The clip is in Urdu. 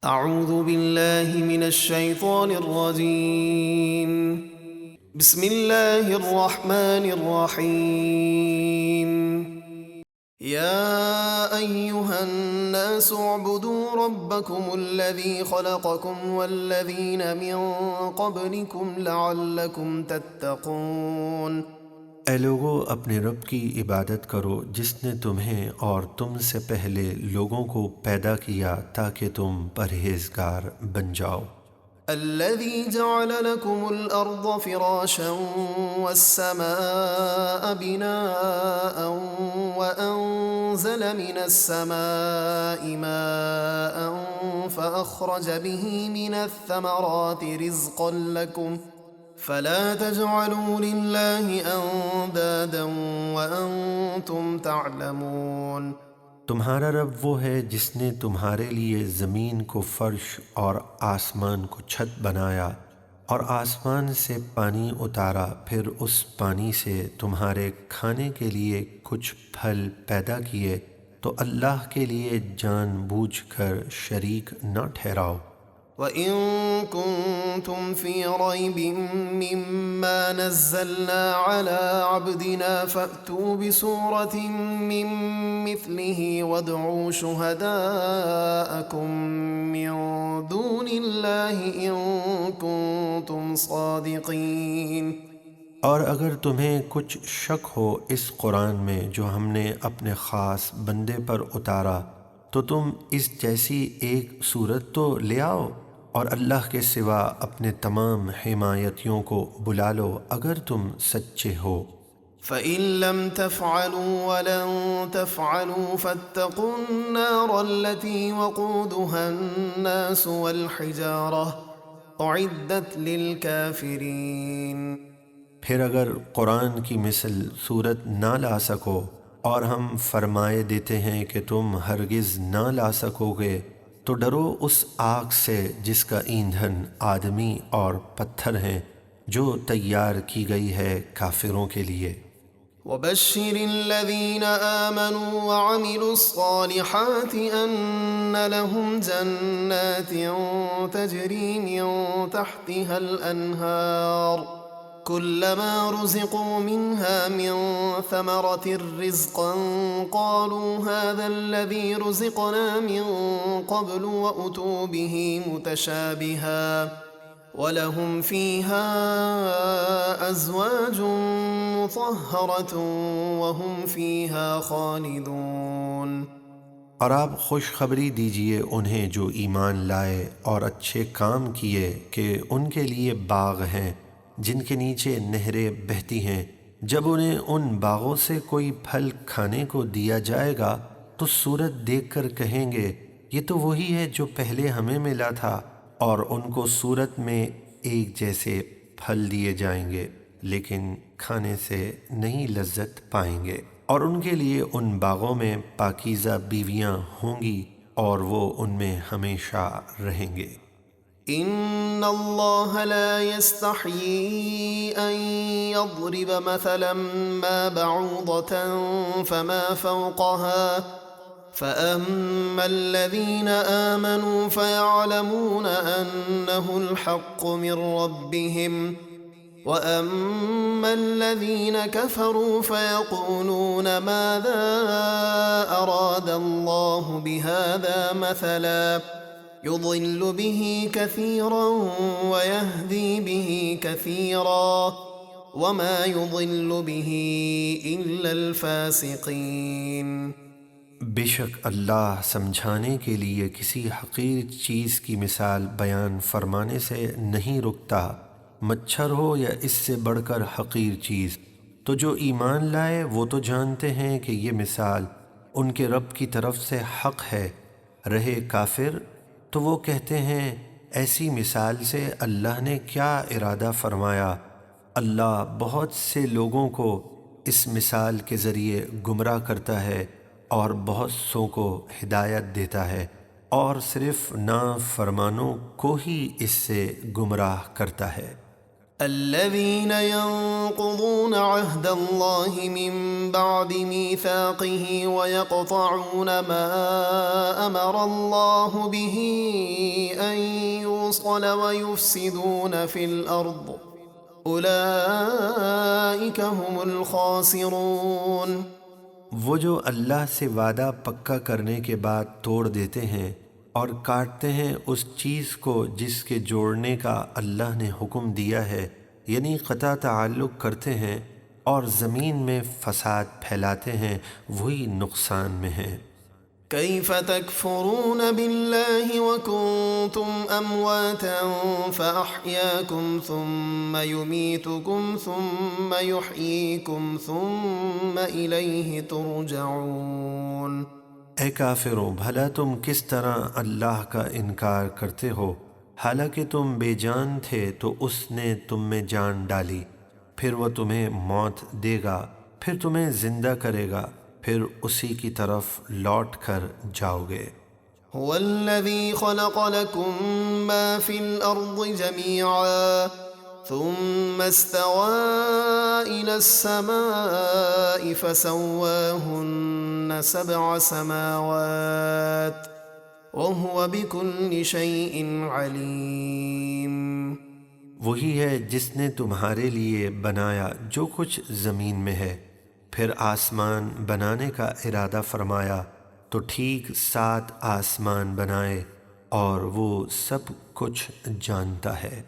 اعوذ باللہ من الشیطان الرجیم بسم اللہ الرحمن الرحیم یا ایہا الناس اعبدوا ربکم الذی خلقکم والذین من قبلکم لعلکم تتقون۔ اے لوگو، اپنے رب کی عبادت کرو جس نے تمہیں اور تم سے پہلے لوگوں کو پیدا کیا تاکہ تم پرہیزگار بن جاؤ۔ الذي جعل لكم الأرض فراشا والسماء بناء وأنزل من السماء ماء فأخرج به من الثمرات رزقا لكم فلا تجعلوا لله أندادا وأنتم تعلمون۔ تمہارا رب وہ ہے جس نے تمہارے لیے زمین کو فرش اور آسمان کو چھت بنایا اور آسمان سے پانی اتارا، پھر اس پانی سے تمہارے کھانے کے لیے کچھ پھل پیدا کیے، تو اللہ کے لیے جان بوجھ کر شریک نہ ٹھہراؤ۔ وَإِن كُنتُمْ فِي رَيْبٍ مِّمَّا نَزَّلْنَا عَلَىٰ عَبْدِنَا فَأْتُوا بِسُورَةٍ مِّن مِّثْلِهِ وَادْعُوا شُهَدَاءَكُم مِّن دُونِ اللَّهِ إِن كُنتُمْ صَادِقِينَ۔ اور اگر تمہیں کچھ شک ہو اس قرآن میں جو ہم نے اپنے خاص بندے پر اتارا، تو تم اس جیسی ایک صورت تو لے آؤ، اور اللہ کے سوا اپنے تمام حمایتیوں کو بلا لو اگر تم سچے ہو۔ فَإِن لَّمْ تَفْعَلُوا وَلَن تَفْعَلُوا فَاتَّقُوا النَّارَ الَّتِي وَقُودُهَا النَّاسُ وَالْحِجَارَةُ أُعِدَّتْ لِلْكَافِرِينَ۔ پھر اگر قرآن کی مثل صورت نہ لا سکو اور ہم فرمائے دیتے ہیں کہ تم ہرگز نہ لا سکو گے، تو ڈرو اس آگ سے جس کا ایندھن آدمی اور پتھر ہیں، جو تیار کی گئی ہے کافروں کے لیے۔ وَبَشِّرِ الَّذِينَ آمَنُوا وَعَمِلُوا الصَّالِحَاتِ أَنَّ لَهُمْ جَنَّاتٍ تَجْرِي مِن تَحْتِهَا الْأَنْهَارُ كُلَّمَا رُزِقُوا مِنْهَا مِن ثَمَرَةٍ رِّزْقًا قَالُوا هَٰذَا الَّذِي رُزِقْنَا مِن قَبْلُ وَأُتُوا بِهِ مُتَشَابِهًا وَلَهُمْ فِيهَا أَزْوَاجٌ مُّطَهَّرَةٌ وَهُمْ فِيهَا خَالِدُونَ۔ اور آپ خوشخبری دیجئے انہیں جو ایمان لائے اور اچھے کام کیے کہ ان کے لیے باغ ہیں جن کے نیچے نہریں بہتی ہیں، جب انہیں ان باغوں سے کوئی پھل کھانے کو دیا جائے گا تو صورت دیکھ کر کہیں گے یہ تو وہی ہے جو پہلے ہمیں ملا تھا، اور ان کو صورت میں ایک جیسے پھل دیے جائیں گے لیکن کھانے سے نہیں لذت پائیں گے، اور ان کے لیے ان باغوں میں پاکیزہ بیویاں ہوں گی اور وہ ان میں ہمیشہ رہیں گے۔ ان اللہ لا يستحيي ان يضرب مثلا ما بعوضة فما فوقها فأما الذين آمنوا فيعلمون أنه الحق من ربهم وأما الذين كفروا فيقولون ماذا أراد الله بهذا مثلا يضل به كثيرا ويهدي به كثيرا وما يضل به إلا الفاسقين۔ بے شک اللہ سمجھانے کے لیے کسی حقیر چیز کی مثال بیان فرمانے سے نہیں رکتا، مچھر ہو یا اس سے بڑھ کر حقیر چیز، تو جو ایمان لائے وہ تو جانتے ہیں کہ یہ مثال ان کے رب کی طرف سے حق ہے، رہے کافر تو وہ کہتے ہیں ایسی مثال سے اللہ نے کیا ارادہ فرمایا۔ اللہ بہت سے لوگوں کو اس مثال کے ذریعے گمراہ کرتا ہے اور بہت سوں کو ہدایت دیتا ہے، اور صرف نافرمانوں کو ہی اس سے گمراہ کرتا ہے۔ الذين ينقضون عهد الله من بعد ميثاقه ويقطعون ما أمر الله به أن يوصل ويفسدون في الأرض أولئك هم الخاسرون۔ وہ جو اللہ سے وعدہ پکا کرنے کے بعد توڑ دیتے ہیں اور کاٹتے ہیں اس چیز کو جس کے جوڑنے کا اللہ نے حکم دیا ہے، یعنی قطع تعلق کرتے ہیں اور زمین میں فساد پھیلاتے ہیں، وہی نقصان میں ہیں۔ كيف تكفرون بالله وكنتم أمواتا فأحياكم ثم يميتكم ثم يحييكم ثم إليه ترجعون۔ اے کافروں، بھلا تم کس طرح اللہ کا انکار کرتے ہو، حالانکہ تم بے جان تھے تو اس نے تم میں جان ڈالی، پھر وہ تمہیں موت دے گا، پھر تمہیں زندہ کرے گا، پھر اسی کی طرف لوٹ کر جاؤ گے۔ هو الذي خلق لكم ما في الأرض جميعا ثم استوى إلى السماء فسواهن 7 سماوات وهو بكل شيء عليم۔ وہی ہے جس نے تمہارے لیے بنایا جو کچھ زمین میں ہے، پھر آسمان بنانے کا ارادہ فرمایا تو ٹھیک 7 آسمان بنائے، اور وہ سب کچھ جانتا ہے۔